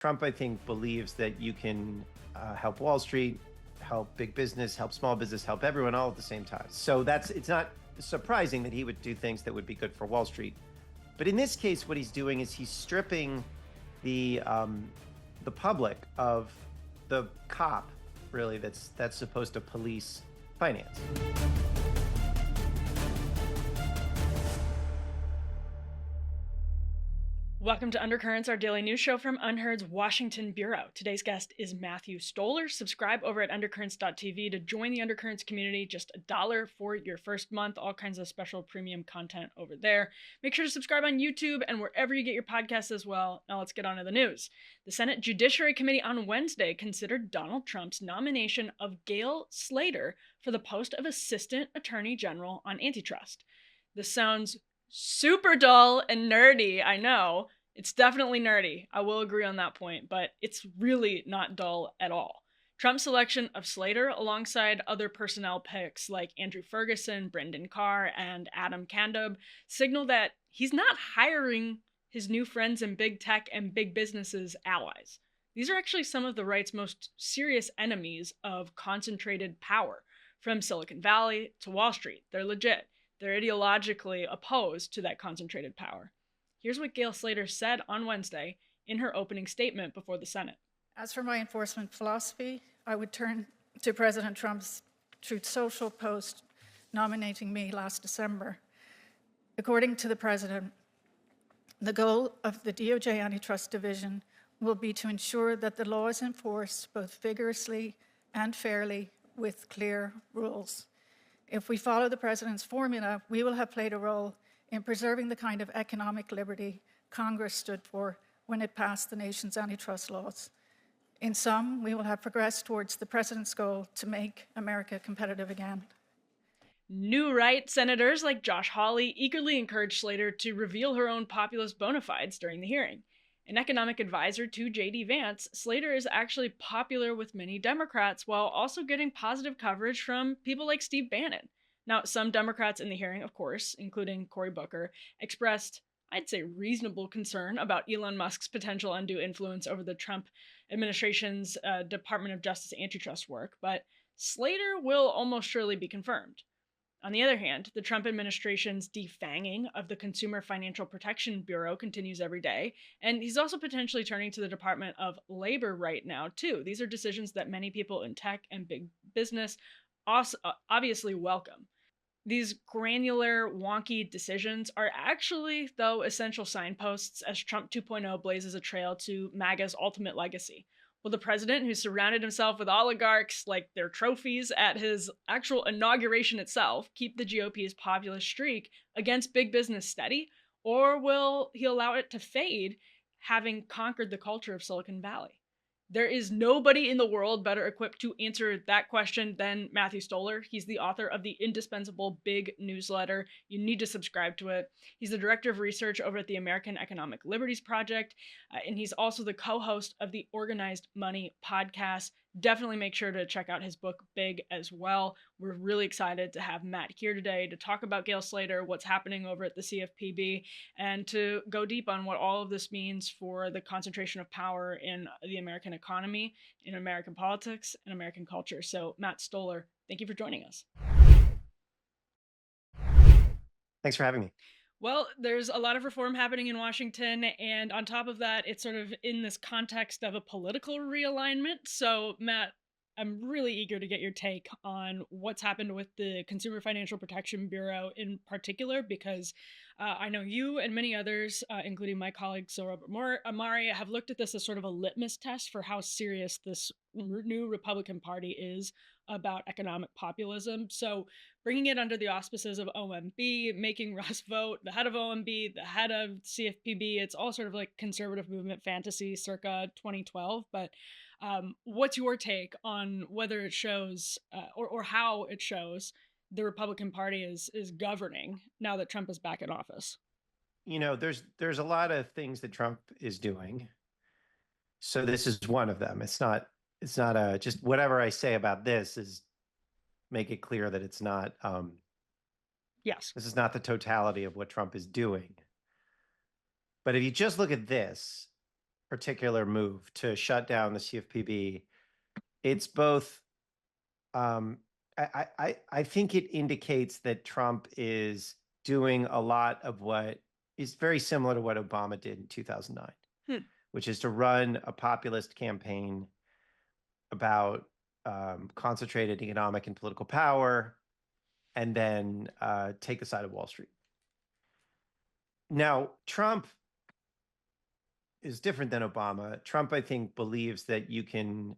Trump, I think, believes that you can help Wall Street, help big business, help small business, help everyone all at the same time. So it's not surprising that he would do things that would be good for Wall Street. But in this case, what he's doing is he's stripping the public of the cop, really, that's supposed to police finance. Welcome to Undercurrents, our daily news show from Unheard's Washington Bureau. Today's guest is Matthew Stoller. Subscribe over at undercurrents.tv to join the Undercurrents community. Just $1 for your first month. All kinds of special premium content over there. Make sure to subscribe on YouTube and wherever you get your podcasts as well. Now let's get on to the news. The Senate Judiciary Committee on Wednesday considered Donald Trump's nomination of Gail Slater for the post of Assistant Attorney General on Antitrust. This sounds super dull and nerdy, I know. It's definitely nerdy. I will agree on that point, but it's really not dull at all. Trump's selection of Slater alongside other personnel picks like Andrew Ferguson, Brendan Carr, and Adam Kandob signal that he's not hiring his new friends in big tech and big businesses allies. These are actually some of the right's most serious enemies of concentrated power, from Silicon Valley to Wall Street. They're legit. They're ideologically opposed to that concentrated power. Here's what Gail Slater said on Wednesday in her opening statement before the Senate. As for my enforcement philosophy, I would turn to President Trump's Truth Social post nominating me last December. According to the president, the goal of the DOJ Antitrust Division will be to ensure that the law is enforced both vigorously and fairly with clear rules. If we follow the president's formula, we will have played a role in preserving the kind of economic liberty Congress stood for when it passed the nation's antitrust laws. In sum, we will have progressed towards the president's goal to make America competitive again. New right senators like Josh Hawley eagerly encouraged Slater to reveal her own populist bona fides during the hearing. An economic advisor to J.D. Vance, Slater is actually popular with many Democrats while also getting positive coverage from people like Steve Bannon. Now, some Democrats in the hearing, of course, including Cory Booker, expressed, I'd say, reasonable concern about Elon Musk's potential undue influence over the Trump administration's Department of Justice antitrust work, but Slater will almost surely be confirmed. On the other hand, the Trump administration's defanging of the Consumer Financial Protection Bureau continues every day, and he's also potentially turning to the Department of Labor right now, too. These are decisions that many people in tech and big business also obviously welcome. These granular, wonky decisions are actually, though, essential signposts as Trump 2.0 blazes a trail to MAGA's ultimate legacy. Will the president, who surrounded himself with oligarchs like their trophies at his actual inauguration itself, keep the GOP's populist streak against big business steady? Or will he allow it to fade, having conquered the culture of Silicon Valley? There is nobody in the world better equipped to answer that question than Matthew Stoller. He's the author of the indispensable Big newsletter. You need to subscribe to it. He's the director of research over at the American Economic Liberties Project, and he's also the co-host of the Organized Money podcast. Definitely make sure to check out his book, Big, as well. We're really excited to have Matt here today to talk about Gail Slater, what's happening over at the CFPB, and to go deep on what all of this means for the concentration of power in the American economy, in American politics, and American culture. So, Matt Stoller, thank you for joining us. Thanks for having me. Well, there's a lot of reform happening in Washington, and on top of that, it's sort of in this context of a political realignment. So, Matt, I'm really eager to get your take on what's happened with the Consumer Financial Protection Bureau in particular, because I know you and many others, including my colleague Sohrab Ahmari, have looked at this as sort of a litmus test for how serious this new Republican Party is about economic populism. So bringing it under the auspices of OMB, making Russ Vought the head of OMB, the head of CFPB, it's all sort of like conservative movement fantasy circa 2012. But what's your take on whether it shows or how it shows the Republican Party is governing now that Trump is back in office? You know, there's a lot of things that Trump is doing. So this is one of them. It's not just whatever I say about this is make it clear that it's not Yes. This is not the totality of what Trump is doing. But if you just look at this, particular move to shut down the CFPB, it's both. I think it indicates that Trump is doing a lot of what is very similar to what Obama did in 2009, which is to run a populist campaign about concentrated economic and political power, and then take the side of Wall Street. Now, Trump is different than Obama. Trump, I think, believes that you can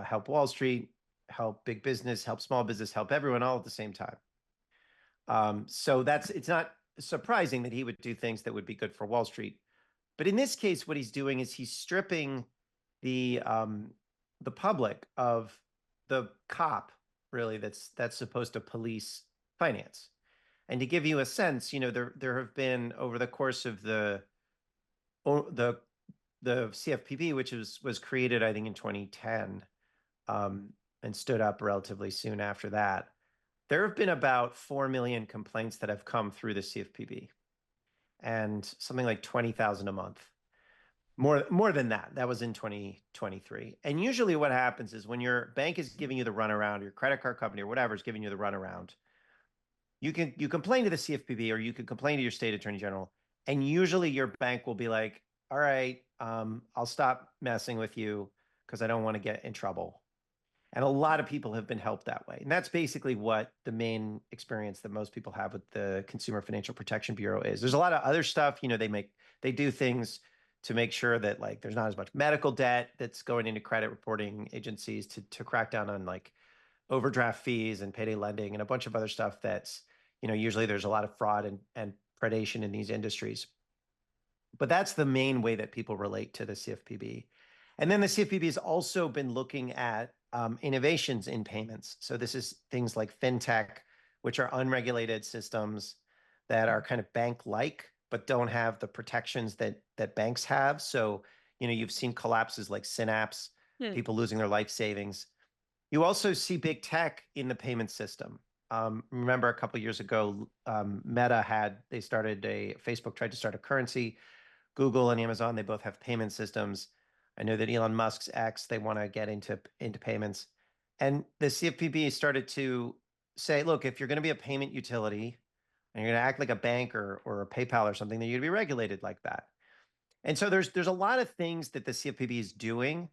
help Wall Street, help big business, help small business, help everyone all at the same time. So it's not surprising that he would do things that would be good for Wall Street. But in this case, what he's doing is he's stripping the public of the cop, really, that's supposed to police finance. And to give you a sense, there have been, over the course of the CFPB, which was created, I think, in 2010, and stood up relatively soon after that, there have been about 4 million complaints that have come through the CFPB, and something like 20,000 a month. More than that. That was in 2023. And usually what happens is when your bank is giving you the runaround, your credit card company or whatever is giving you the runaround, you complain to the CFPB, or you can complain to your state attorney general, and usually your bank will be like, all right, I'll stop messing with you because I don't want to get in trouble. And a lot of people have been helped that way. And that's basically what the main experience that most people have with the Consumer Financial Protection Bureau is. There's a lot of other stuff, they do things to make sure that there's not as much medical debt that's going into credit reporting agencies, to crack down on overdraft fees and payday lending and a bunch of other stuff that's, usually there's a lot of fraud and predation in these industries. But that's the main way that people relate to the CFPB. And then the CFPB has also been looking at innovations in payments. So this is things like fintech, which are unregulated systems that are kind of bank-like, but don't have the protections that banks have. So, you've seen collapses like Synapse, people losing their life savings. You also see big tech in the payment system. Remember a couple of years ago, Facebook tried to start a currency. Google and Amazon, they both have payment systems. I know that Elon Musk's X, they want to get into payments. And the CFPB started to say, look, if you're going to be a payment utility and you're going to act like a bank or a PayPal or something, then you're going to be regulated like that. And so there's a lot of things that the CFPB is doing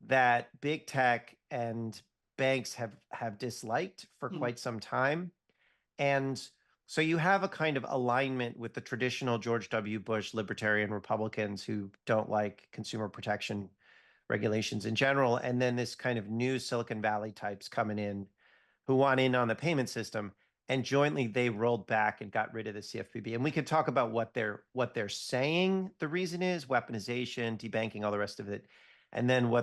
that big tech and banks have disliked for quite some time. And so you have a kind of alignment with the traditional George W. Bush libertarian Republicans who don't like consumer protection regulations in general. And then this kind of new Silicon Valley types coming in who want in on the payment system. And jointly they rolled back and got rid of the CFPB. And we could talk about what they're saying the reason is: weaponization, debanking, all the rest of it. And then why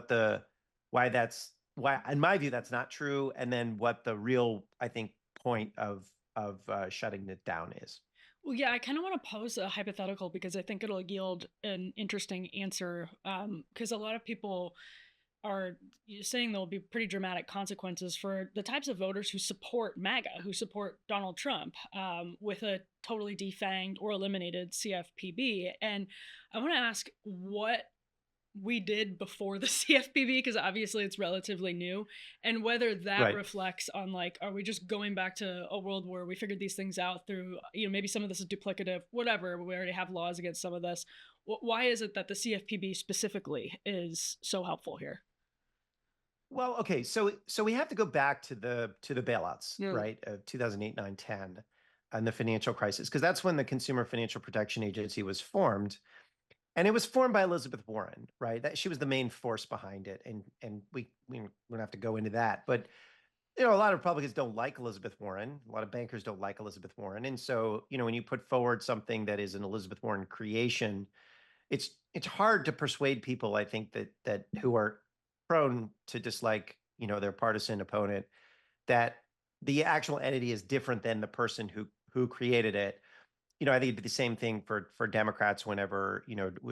in my view that's not true. And then what the real, I think, point of shutting it down is. Well, yeah, I kind of want to pose a hypothetical because I think it'll yield an interesting answer. Because a lot of people are saying there'll be pretty dramatic consequences for the types of voters who support MAGA, who support Donald Trump, with a totally defanged or eliminated CFPB. And I want to ask what we did before the CFPB, because obviously it's relatively new, and whether that reflects on are we just going back to a world where we figured these things out through, maybe some of this is duplicative, whatever, we already have laws against some of this. Why is it that the CFPB specifically is so helpful here? Well, okay, so we have to go back to the bailouts, right, of 2008, 9, 10, and the financial crisis, because that's when the Consumer Financial Protection Agency was formed. And it was formed by Elizabeth Warren, right? That she was the main force behind it, and we don't have to go into that. But a lot of Republicans don't like Elizabeth Warren. A lot of bankers don't like Elizabeth Warren, and so when you put forward something that is an Elizabeth Warren creation, it's hard to persuade people, I think, that who are prone to dislike their partisan opponent, that the actual entity is different than the person who created it. I think it'd be the same thing for Democrats whenever,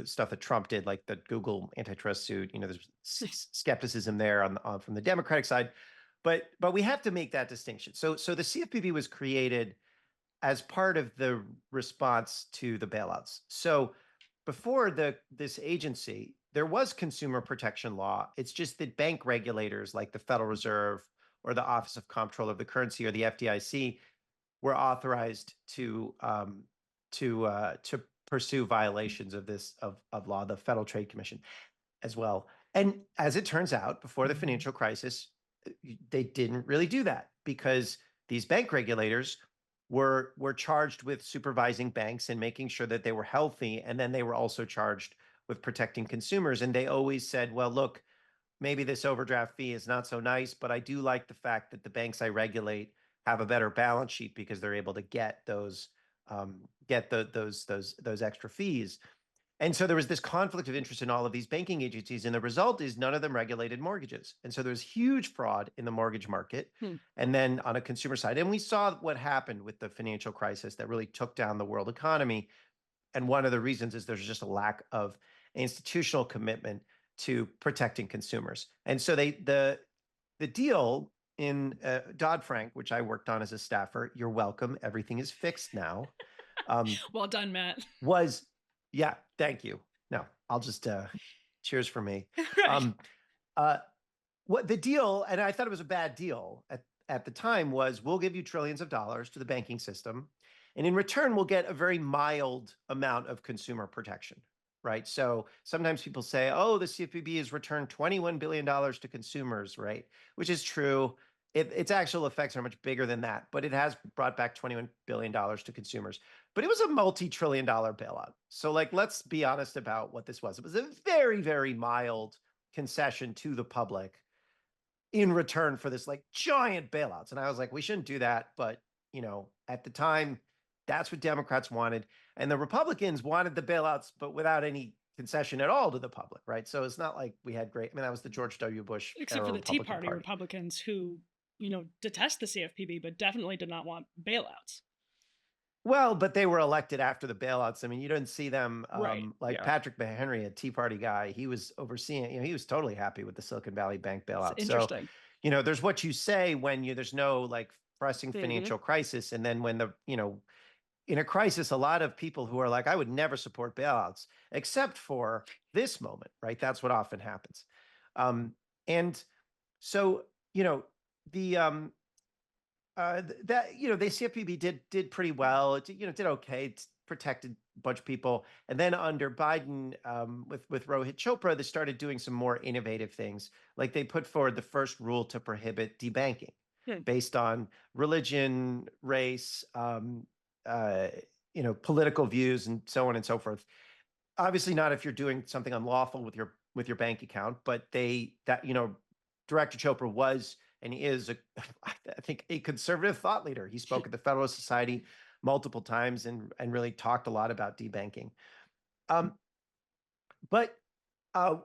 stuff that Trump did, like the Google antitrust suit, there's skepticism there from the Democratic side. But we have to make that distinction. So the CFPB was created as part of the response to the bailouts. So before this agency, there was consumer protection law. It's just that bank regulators like the Federal Reserve or the Office of Comptroller of the Currency or the FDIC were authorized to pursue violations of this of law. The Federal Trade Commission as well. And as it turns out, before the financial crisis, they didn't really do that because these bank regulators were charged with supervising banks and making sure that they were healthy, and then they were also charged with protecting consumers. And they always said, well, look, maybe this overdraft fee is not so nice, but I do like the fact that the banks I regulate have a better balance sheet because they're able to get those those extra fees. And so there was this conflict of interest in all of these banking agencies, and the result is none of them regulated mortgages. And so there's huge fraud in the mortgage market. And then on a consumer side, and we saw what happened with the financial crisis that really took down the world economy. And one of the reasons is there's just a lack of institutional commitment to protecting consumers. And so the deal in Dodd-Frank, which I worked on as a staffer, you're welcome, everything is fixed now. Well done, Matt. Was, yeah, thank you. No, I'll just cheers for me. Right. What the deal, and I thought it was a bad deal at the time, was we'll give you trillions of dollars to the banking system, and in return, we'll get a very mild amount of consumer protection, right? So sometimes people say, oh, the CFPB has returned $21 billion to consumers, right? Which is true. Its actual effects are much bigger than that, but it has brought back $21 billion to consumers. But it was a multi-trillion-dollar bailout. So like, let's be honest about what this was. It was a very, very mild concession to the public in return for this like giant bailouts. And I was like, we shouldn't do that. But, you know, at the time, that's what Democrats wanted. And the Republicans wanted the bailouts, but without any concession at all to the public, right? So it's not like we had great, I mean, that was the George W. Bush Except for the Tea Party Party Republicans who, you know, detest the CFPB, but definitely did not want bailouts. Well, but they were elected after the bailouts. I mean, you didn't see them Right, like yeah. Patrick Henry, a Tea Party guy. He was overseeing, you know, he was totally happy with the Silicon Valley Bank bailout. It's interesting. So, you know, there's what you say when there's no like pressing Mhm. financial crisis. And then when in a crisis, a lot of people who are like, I would never support bailouts, except for this moment, right? That's what often happens. And so, you know, the the CFPB did pretty well. It did okay. It protected a bunch of people. And then under Biden, with Rohit Chopra, they started doing some more innovative things. Like they put forward the first rule to prohibit debanking based on religion, race, political views, and so on and so forth. Obviously, not if you're doing something unlawful with your bank account, but Director Chopra was and he is, I think, a conservative thought leader. He spoke at the Federalist Society multiple times and really talked a lot about debanking. But I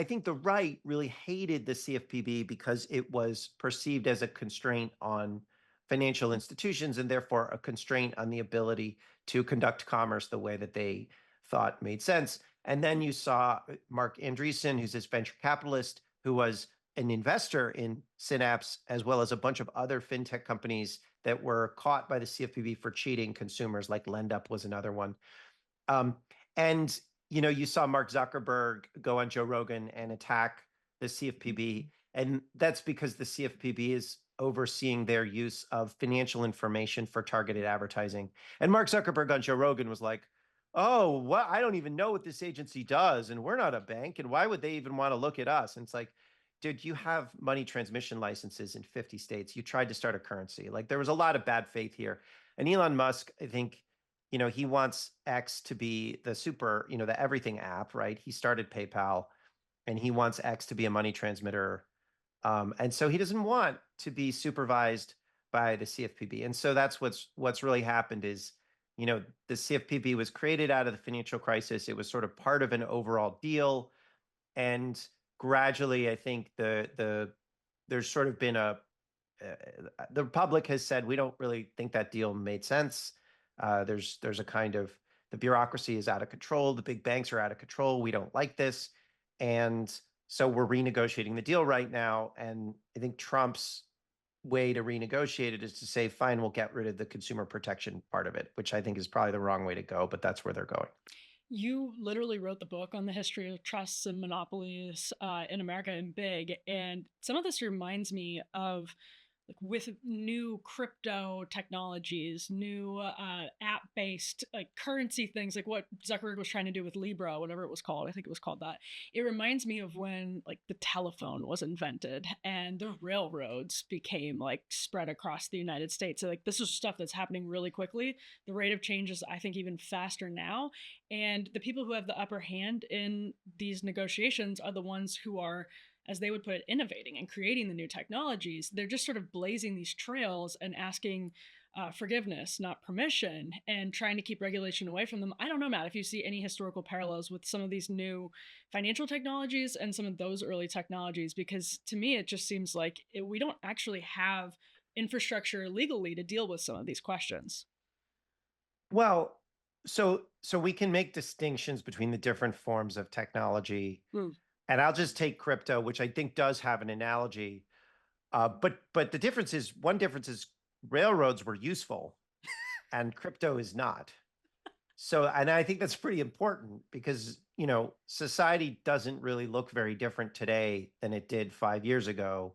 think the right really hated the CFPB because it was perceived as a constraint on financial institutions and therefore a constraint on the ability to conduct commerce the way that they thought made sense. And then you saw Mark Andreessen, who's this venture capitalist who was an investor in Synapse, as well as a bunch of other fintech companies that were caught by the CFPB for cheating consumers, like LendUp was another one. And you saw Mark Zuckerberg go on Joe Rogan and attack the CFPB. And that's because the CFPB is overseeing their use of financial information for targeted advertising. And Mark Zuckerberg on Joe Rogan was like, oh, what? I don't even know what this agency does. And we're not a bank. And why would they even want to look at us? And it's like, dude, you have money transmission licenses in 50 states. You tried to start a currency. Like there was a lot of bad faith here. And Elon Musk, I think, he wants X to be the super, the everything app, right? He started PayPal and he wants X to be a money transmitter. And so he doesn't want to be supervised by the CFPB. And so that's what's really happened is, the CFPB was created out of the financial crisis. It was sort of part of an overall deal. And gradually, I think there's sort of been the public has said, we don't really think that deal made sense. There's a kind of, the bureaucracy is out of control. The big banks are out of control. We don't like this. And so we're renegotiating the deal right now. And I think Trump's way to renegotiate it is to say, fine, we'll get rid of the consumer protection part of it, which I think is probably the wrong way to go, but that's where they're going. You literally wrote the book on the history of trusts and monopolies in America and big, and some of this reminds me of like with new crypto technologies, new app-based like currency things, like what Zuckerberg was trying to do with Libra, whatever it was called. I think it was called that. It reminds me of when like the telephone was invented and the railroads became like spread across the United States. So like this is stuff that's happening really quickly. The rate of change is, I think, even faster now. And the people who have the upper hand in these negotiations are the ones who are, as they would put it, innovating and creating the new technologies. They're just sort of blazing these trails and asking forgiveness, not permission, and trying to keep regulation away from them. I don't know, Matt, if you see any historical parallels with some of these new financial technologies and some of those early technologies, because to me, it just seems like we don't actually have infrastructure legally to deal with some of these questions. Well, so we can make distinctions between the different forms of technology. And I'll just take crypto, which I think does have an analogy. But the difference is, one difference is railroads were useful and crypto is not. So, and I think that's pretty important because, society doesn't really look very different today than it did 5 years ago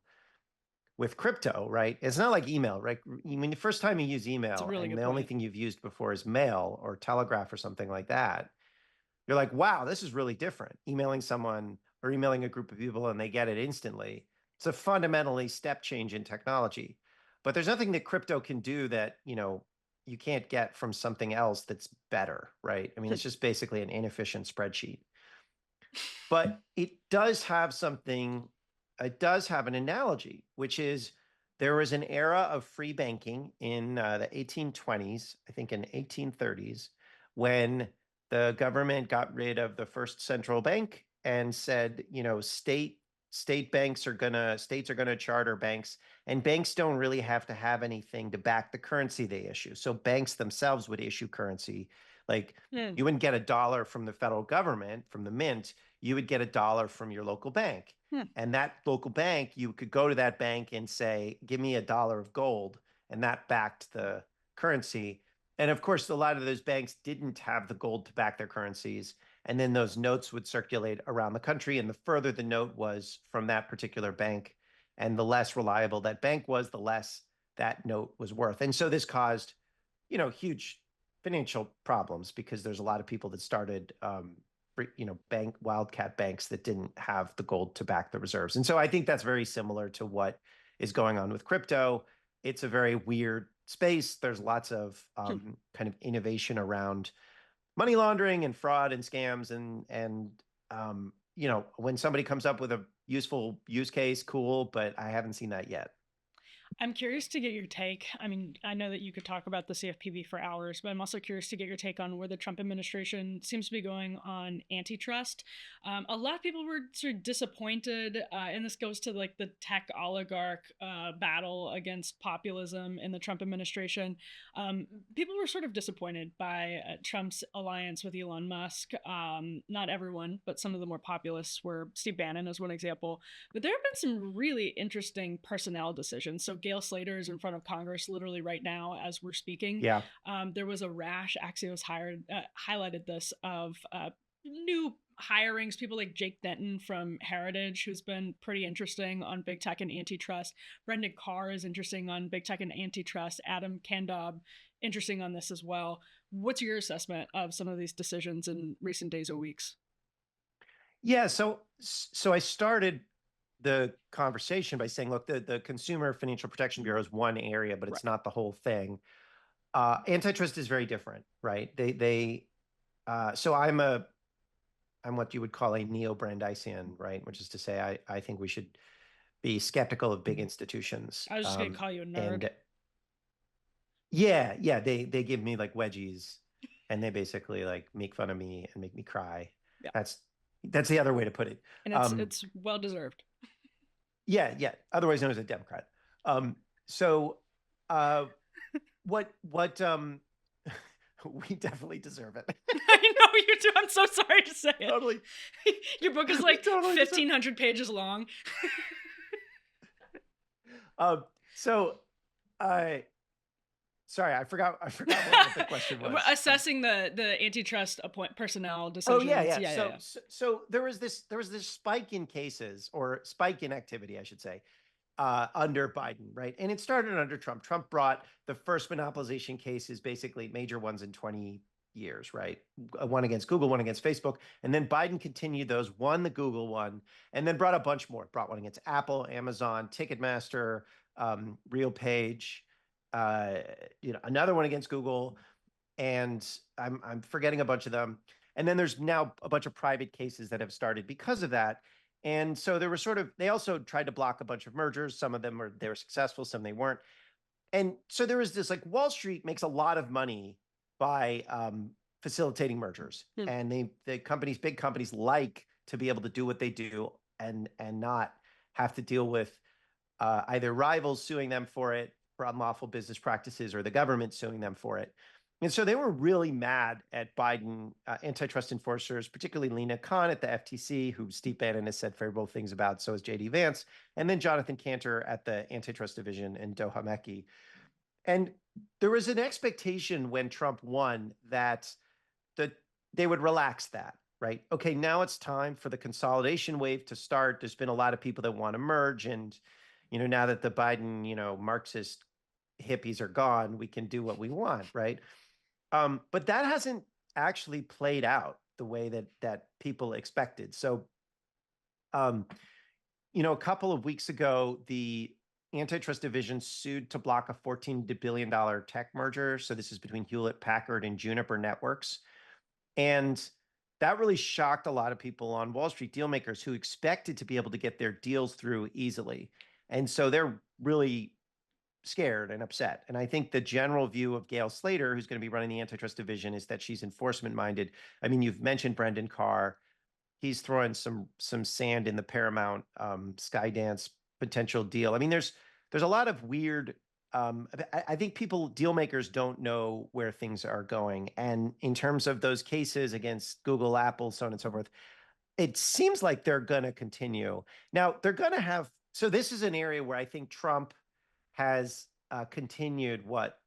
with crypto, right? It's not like email, right? I mean, the first time you use email really and good the only point. thing you've used before is mail or telegraph or something like that, you're like, wow, this is really different. Emailing someone or emailing a group of people and they get it instantly. It's a fundamentally step change in technology. But there's nothing that crypto can do that, you can't get from something else that's better, right? I mean, it's just basically an inefficient spreadsheet. But it does have an analogy, which is there was an era of free banking in the 1820s, I think in 1830s, when the government got rid of the first central bank and said, states are gonna charter banks, and banks don't really have to have anything to back the currency they issue. So banks themselves would issue currency. Like you wouldn't get $1 from the federal government, from the mint, you would get $1 from your local bank. And that local bank, you could go to that bank and say, give me $1 of gold. And that backed the currency. And of course, a lot of those banks didn't have the gold to back their currencies. And then those notes would circulate around the country. And the further the note was from that particular bank, and the less reliable that bank was, the less that note was worth. And so this caused, huge financial problems because there's a lot of people that started bank wildcat banks that didn't have the gold to back the reserves. And so I think that's very similar to what is going on with crypto. It's a very weird space. There's lots of kind of innovation around money laundering and fraud and scams, and when somebody comes up with a useful use case, cool, but I haven't seen that yet. I'm curious to get your take. I mean, I know that you could talk about the CFPB for hours, but I'm also curious to get your take on where the Trump administration seems to be going on antitrust. A lot of people were sort of disappointed, and this goes to like the tech oligarch battle against populism in the Trump administration. People were sort of disappointed by Trump's alliance with Elon Musk. Not everyone, but some of the more populists were. Steve Bannon is one example. But there have been some really interesting personnel decisions. So Gail Slater is in front of Congress literally right now as we're speaking. Yeah. There was a rash, Axios highlighted this, of new hirings, people like Jake Denton from Heritage, who's been pretty interesting on big tech and antitrust. Brendan Carr is interesting on big tech and antitrust. Adam Kandob, interesting on this as well. What's your assessment of some of these decisions in recent days or weeks? Yeah, so I started the conversation by saying, look, the Consumer Financial Protection Bureau is one area, but it's not the whole thing. Antitrust is very different, right? So I'm what you would call a neo-Brandeisian, right? Which is to say, I think we should be skeptical of big institutions. I was just going to call you a nerd. And yeah, they give me like wedgies, and they basically like make fun of me and make me cry. Yeah. That's the other way to put it. And it's well deserved. Yeah. Otherwise known as a Democrat. What we definitely deserve it. I know you do. I'm so sorry to say it. Totally. Your book is like totally 1,500 pages long. Sorry, I forgot what the question was. Assessing the antitrust personnel Oh decisions. yeah. So there was this spike in cases, or spike in activity, I should say, under Biden, right? And it started under Trump. Trump brought the first monopolization cases, basically major ones in 20 years, right? One against Google, one against Facebook. And then Biden continued those, won the Google one, and then brought a bunch more. Brought one against Apple, Amazon, Ticketmaster, RealPage, another one against Google, and I'm forgetting a bunch of them. And then there's now a bunch of private cases that have started because of that. And so there was they also tried to block a bunch of mergers. Some of them they were successful, some they weren't. And so there was this, like, Wall Street makes a lot of money by facilitating mergers. And big companies like to be able to do what they do and not have to deal with either rivals suing them for unlawful business practices, or the government suing them for it. And so they were really mad at Biden antitrust enforcers, particularly Lena Khan at the FTC, who Steve Bannon has said favorable things about, so is JD Vance, and then Jonathan Cantor at the Antitrust Division and Doha Mekki. And there was an expectation when Trump won that they would relax that, right? Okay, now it's time for the consolidation wave to start. There's been a lot of people that want to merge, and now that the Biden, Marxist hippies are gone, we can do what we want, right? But that hasn't actually played out the way that people expected. So, a couple of weeks ago, the Antitrust Division sued to block a $14 billion tech merger. So this is between Hewlett Packard and Juniper Networks. And that really shocked a lot of people on Wall Street, deal makers who expected to be able to get their deals through easily. And so they're really scared and upset. And I think the general view of Gail Slater, who's going to be running the Antitrust Division, is that she's enforcement minded. I mean, you've mentioned Brendan Carr. He's throwing some sand in the Paramount Skydance potential deal. I mean, there's a lot of weird. I think deal makers don't know where things are going. And in terms of those cases against Google, Apple, so on and so forth, it seems like they're going to continue. Now, they're going to have. So this is an area where I think Trump has continued what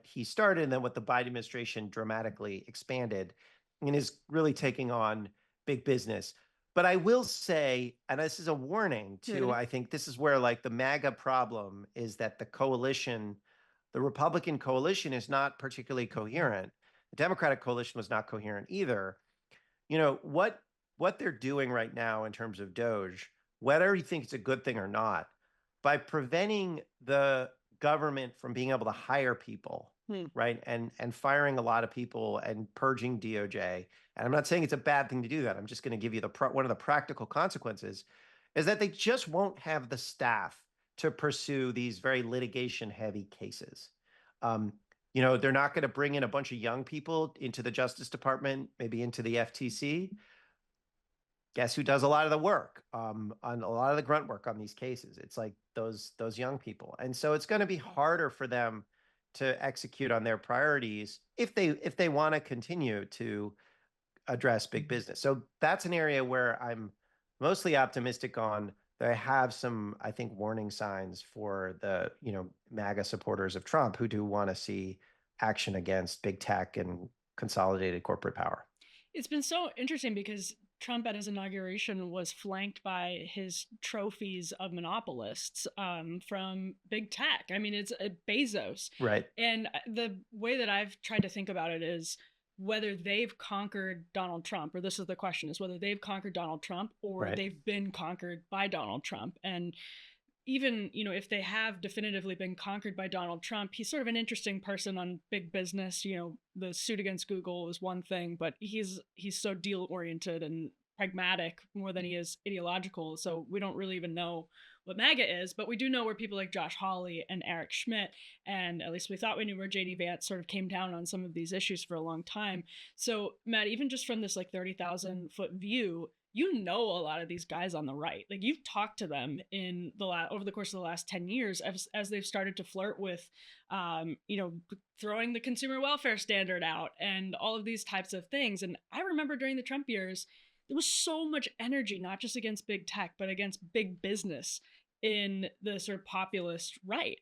he started, and then what the Biden administration dramatically expanded, and is really taking on big business. But I will say, and this is a warning too, I think this is where, like, the MAGA problem is that the Republican coalition is not particularly coherent. The Democratic coalition was not coherent either. What they're doing right now in terms of Doge, whether you think it's a good thing or not, by preventing the government from being able to hire people, right, and firing a lot of people and purging DOJ. And I'm not saying it's a bad thing to do that. I'm just going to give you one of the practical consequences is that they just won't have the staff to pursue these very litigation-heavy cases. They're not going to bring in a bunch of young people into the Justice Department, maybe into the FTC. Guess who does a lot of the work, on a lot of the grunt work on these cases? It's like those young people. And so it's going to be harder for them to execute on their priorities if they want to continue to address big business. So that's an area where I'm mostly optimistic on. That I have some, I think, warning signs for the MAGA supporters of Trump who do want to see action against big tech and consolidated corporate power. It's been so interesting because Trump at his inauguration was flanked by his trophies of monopolists from big tech. I mean, it's Bezos. Right. And the way that I've tried to think about it is whether they've conquered Donald Trump, or this is the question, is whether they've conquered Donald Trump or they've been conquered by Donald Trump. And even, if they have definitively been conquered by Donald Trump, he's sort of an interesting person on big business. The suit against Google is one thing, but he's so deal oriented and pragmatic more than he is ideological. So we don't really even know what MAGA is, but we do know where people like Josh Hawley and Eric Schmidt, and at least we thought we knew where JD Vance sort of came down on some of these issues for a long time. So Matt, even just from this 30,000 foot view, a lot of these guys on the right. Like, you've talked to them in over the course of the last 10 years as they've started to flirt with, throwing the consumer welfare standard out and all of these types of things. And I remember during the Trump years, there was so much energy, not just against big tech, but against big business in the sort of populist right.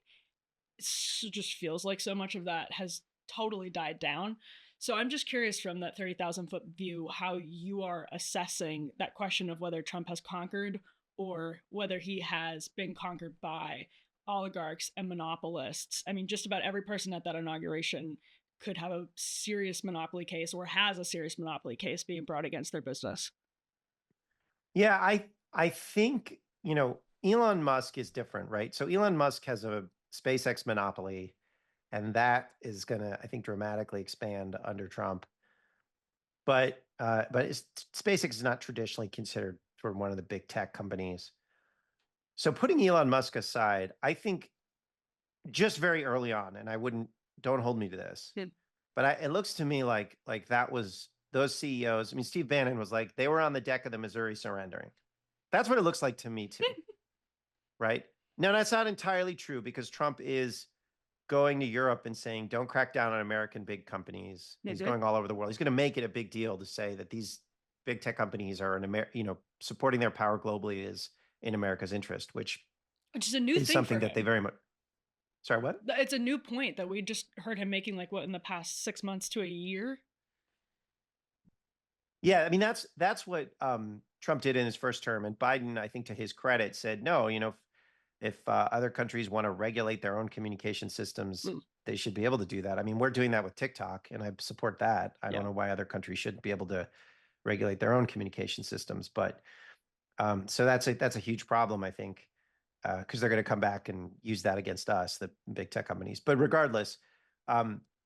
just feels like so much of that has totally died down. So I'm just curious from that 30,000 foot view how you are assessing that question of whether Trump has conquered or whether he has been conquered by oligarchs and monopolists. I mean, just about every person at that inauguration could have a serious monopoly case or has a serious monopoly case being brought against their business. Yeah, I think, Elon Musk is different, right? So Elon Musk has a SpaceX monopoly, and that is going to, I think, dramatically expand under Trump. But SpaceX is not traditionally considered sort of one of the big tech companies. So putting Elon Musk aside, I think just very early on, and don't hold me to this, but it looks to me like that was those CEOs. I mean, Steve Bannon was like, they were on the deck of the Missouri surrendering. That's what it looks like to me too, right? Now, that's not entirely true because Trump is going to Europe and saying, don't crack down on American big companies. He's going all over the world. He's going to make it a big deal to say that these big tech companies are supporting their power globally is in America's interest, which is a new is thing something for that they him. very much. Sorry, what? It's a new point that we just heard him making, like, what, in the past 6 months to a year? Yeah, I mean, that's what Trump did in his first term. And Biden, I think to his credit, said, no, if other countries want to regulate their own communication systems, they should be able to do that. I mean, we're doing that with TikTok, and I support that. I don't know why other countries shouldn't be able to regulate their own communication systems. But so that's a huge problem, I think, because they're going to come back and use that against us, the big tech companies. But regardless,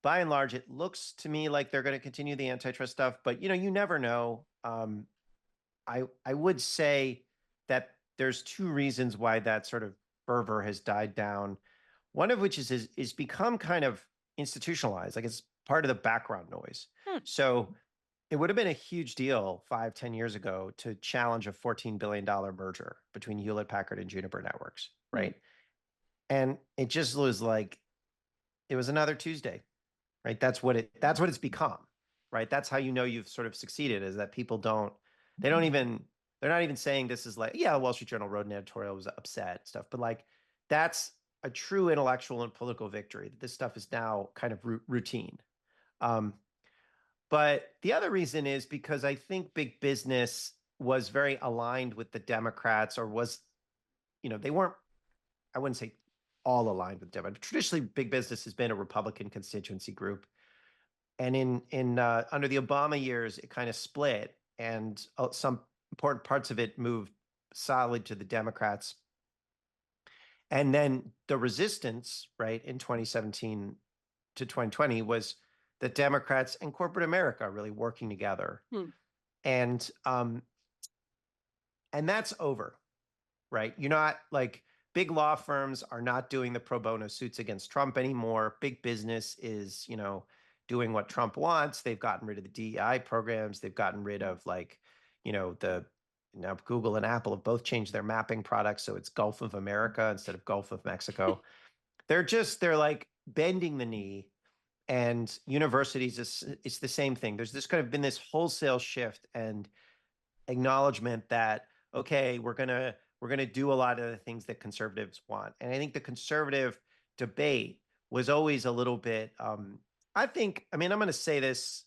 by and large, it looks to me like they're going to continue the antitrust stuff. But you never know. I would say that there's two reasons why that sort of fervor has died down. One of which is become kind of institutionalized, like it's part of the background noise. So it would have been a huge deal 5-10 years ago to challenge a $14 billion merger between Hewlett Packard and Juniper Networks, right? And it just was like, it was another Tuesday, right? That's what it's become, right? That's how you've sort of succeeded, is that people they're not even saying this is like, yeah, Wall Street Journal wrote an editorial, was upset stuff, but like that's a true intellectual and political victory, that this stuff is now kind of routine. But the other reason is because I think big business was very aligned with the Democrats, or was, they weren't, I wouldn't say all aligned with Democrats. Traditionally, big business has been a Republican constituency group. And in under the Obama years, it kind of split, and some important parts of it moved solid to the Democrats. And then the resistance, right, in 2017 to 2020 was the Democrats and corporate America really working together. And that's over, right? You're not like, big law firms are not doing the pro bono suits against Trump anymore. Big business is, doing what Trump wants. They've gotten rid of the DEI programs. They've gotten rid of now Google and Apple have both changed their mapping products, so it's Gulf of America instead of Gulf of Mexico. They're like bending the knee. And universities, it's the same thing. There's this kind of been this wholesale shift and acknowledgement that, okay, we're gonna do a lot of the things that conservatives want. And I think the conservative debate was always a little bit, I'm gonna say this,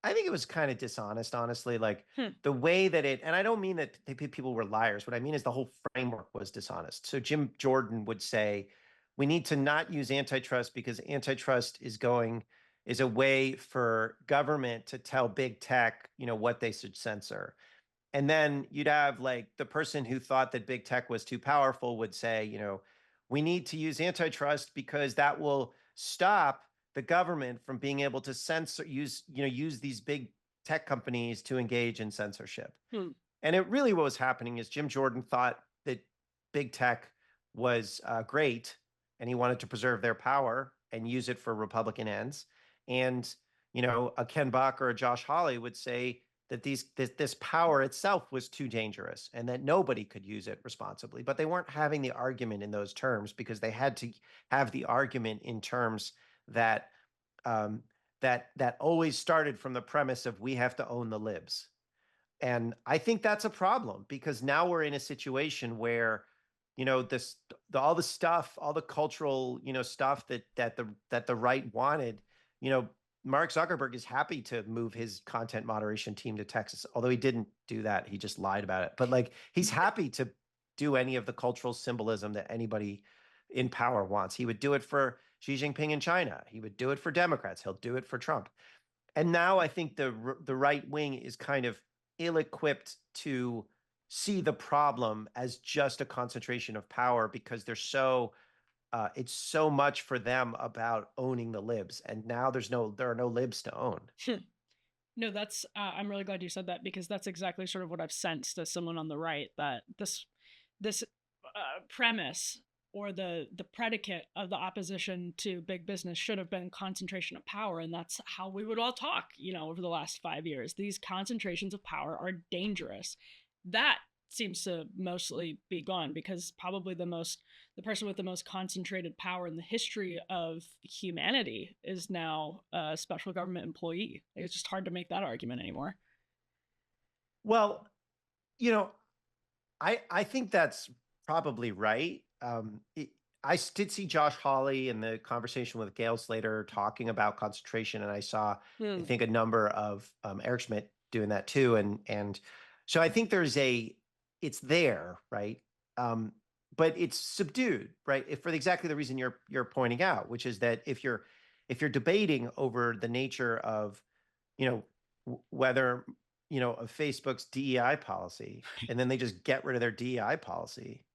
I think it was kind of dishonest, honestly. Like the way that and I don't mean that people were liars. What I mean is the whole framework was dishonest. So Jim Jordan would say, we need to not use antitrust because antitrust is a way for government to tell big tech, what they should censor. And then you'd have like the person who thought that big tech was too powerful would say, we need to use antitrust because that will stop the government from being able to use these big tech companies to engage in censorship. And it really, what was happening is Jim Jordan thought that big tech was great, and he wanted to preserve their power and use it for Republican ends. And, a Ken Buck or a Josh Hawley would say that this power itself was too dangerous and that nobody could use it responsibly. But they weren't having the argument in those terms, because they had to have the argument in terms that that always started from the premise of, we have to own the libs. And I think that's a problem, because now we're in a situation where all the stuff, all the cultural, stuff that the right wanted. Mark Zuckerberg is happy to move his content moderation team to Texas, although he didn't do that. He just lied about it. But like, he's happy to do any of the cultural symbolism that anybody in power wants. He would do it for Xi Jinping in China. He would do it for Democrats. He'll do it for Trump. And now I think the right wing is kind of ill-equipped to see the problem as just a concentration of power, because it's so much for them about owning the libs, and now there are no libs to own. No, that's I'm really glad you said that, because that's exactly sort of what I've sensed as someone on the right, that this premise, or the predicate of the opposition to big business, should have been concentration of power, and that's how we would all talk, over the last 5 years. These concentrations of power are dangerous. That seems to mostly be gone, because probably the person with the most concentrated power in the history of humanity is now a special government employee. It's just hard to make that argument anymore. Well, I think that's probably right. I did see Josh Hawley in the conversation with Gail Slater talking about concentration, and I saw, I think, a number of Eric Schmidt doing that too, and so I think it's there, right? But it's subdued, right? For exactly the reason you're pointing out, which is that if you're debating over the nature of, whether of Facebook's DEI policy, and then they just get rid of their DEI policy,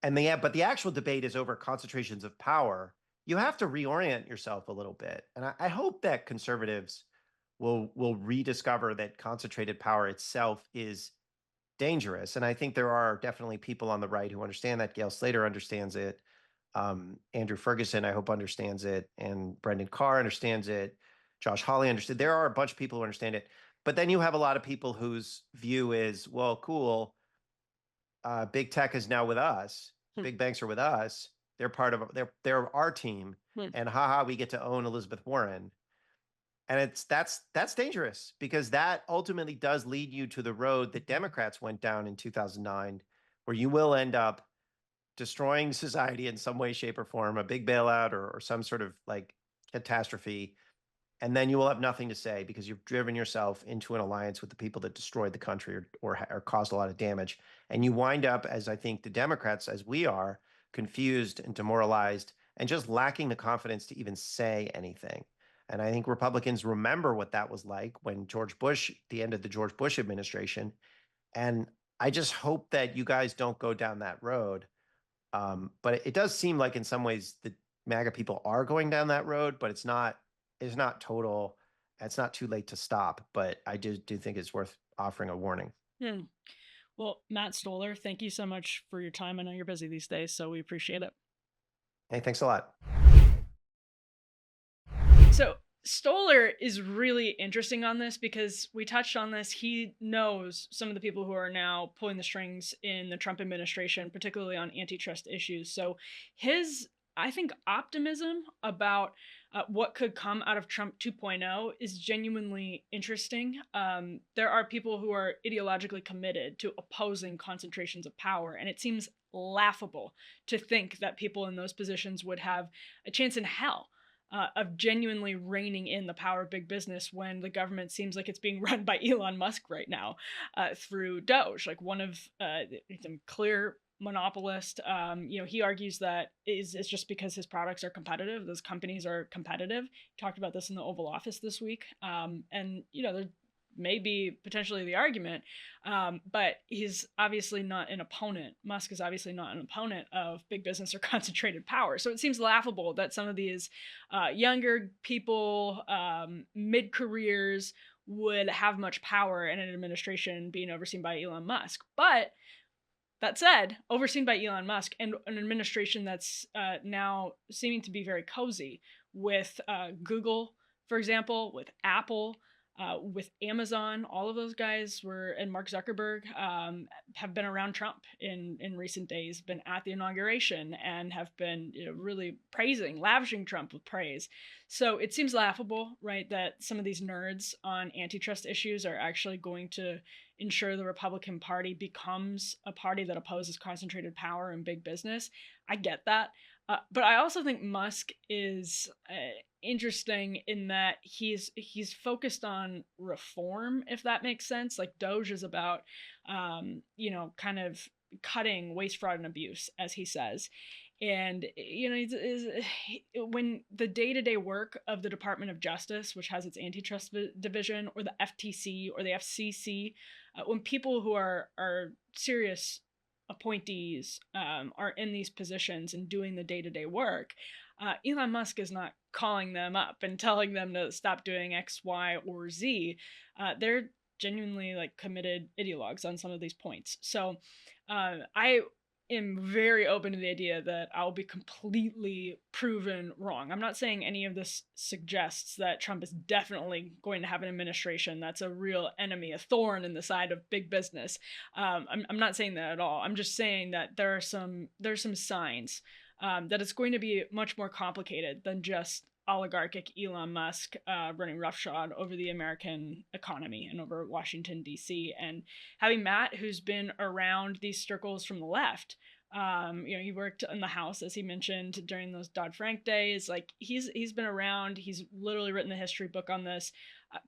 but the actual debate is over concentrations of power, you have to reorient yourself a little bit. And I hope that conservatives will rediscover that concentrated power itself is dangerous. And I think there are definitely people on the right who understand that. Gail Slater understands it. Andrew Ferguson, I hope, understands it. And Brendan Carr understands it. Josh Hawley understood. There are a bunch of people who understand it. But then you have a lot of people whose view is, well, cool, big tech is now with us. Big banks are with us. They're part of they're our team. And haha, we get to own Elizabeth Warren. And that's dangerous, because that ultimately does lead you to the road that Democrats went down in 2009, where you will end up destroying society in some way, shape, or form, a big bailout or some sort of like catastrophe. And then you will have nothing to say, because you've driven yourself into an alliance with the people that destroyed the country or caused a lot of damage. And you wind up, as I think the Democrats, as we are, confused and demoralized and just lacking the confidence to even say anything. And I think Republicans remember what that was like when the end of the George Bush administration. And I just hope that you guys don't go down that road. But it does seem like in some ways the MAGA people are going down that road, but it's not total. It's not too late to stop, but I do think it's worth offering a warning. Well, Matt Stoller, thank you so much for your time. I know you're busy these days, so we appreciate it. Hey, thanks a lot. So Stoller is really interesting on this, because we touched on this. He knows some of the people who are now pulling the strings in the Trump administration, particularly on antitrust issues. So his, I think, optimism about what could come out of Trump 2.0 is genuinely interesting. There are people who are ideologically committed to opposing concentrations of power, and it seems laughable to think that people in those positions would have a chance in hell of genuinely reining in the power of big business, when the government seems like it's being run by Elon Musk right now through Doge, like one of some clear monopolist. He argues that it's just because his products are competitive. Those companies are competitive. He talked about this in the Oval Office this week. And, there may be potentially the argument, but he's obviously not an opponent. Musk is obviously not an opponent of big business or concentrated power. So it seems laughable that some of these younger people, mid-careers, would have much power in an administration being overseen by Elon Musk. But that said, overseen by Elon Musk, and an administration that's now seeming to be very cozy with Google, for example, with Apple, with Amazon. All of those guys and Mark Zuckerberg have been around Trump in recent days, been at the inauguration, and have been really lavishing Trump with praise. So it seems laughable, right, that some of these nerds on antitrust issues are actually going to ensure the Republican Party becomes a party that opposes concentrated power and big business. I get that. But I also think Musk is interesting in that he's focused on reform, if that makes sense. Like Doge is about, kind of cutting waste, fraud, and abuse, as he says. And, when the day-to-day work of the Department of Justice, which has its antitrust division, or the FTC or the FCC, when people who are serious appointees are in these positions and doing the day-to-day work, Elon Musk is not calling them up and telling them to stop doing X, Y, or Z. They're genuinely like committed ideologues on some of these points. So I am very open to the idea that I'll be completely proven wrong. I'm not saying any of this suggests that Trump is definitely going to have an administration that's a real enemy, a thorn in the side of big business. I'm not saying that at all. I'm just saying that there's some signs that it's going to be much more complicated than just oligarchic Elon Musk running roughshod over the American economy and over Washington, D.C. And having Matt, who's been around these circles from the left, he worked in the House, as he mentioned, during those Dodd-Frank days. Like he's been around. He's literally written the history book on this.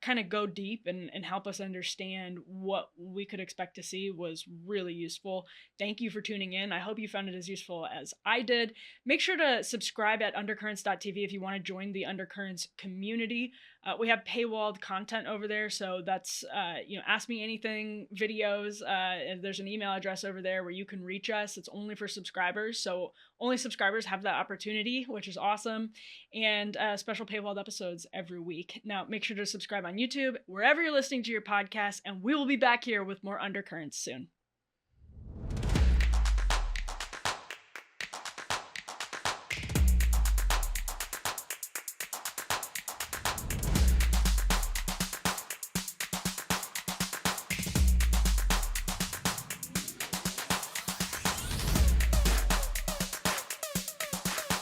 Kind of go deep and help us understand what we could expect to see was really useful. Thank you for tuning in. I hope you found it as useful as I did. Make sure to subscribe at undercurrents.tv if you want to join the Undercurrents community. We have paywalled content over there, so that's Ask Me Anything videos. And there's an email address over there where you can reach us. It's only for subscribers, so only subscribers have that opportunity, which is awesome. And special paywalled episodes every week. Now, make sure to subscribe on YouTube, wherever you're listening to your podcast, and we will be back here with more Undercurrents soon.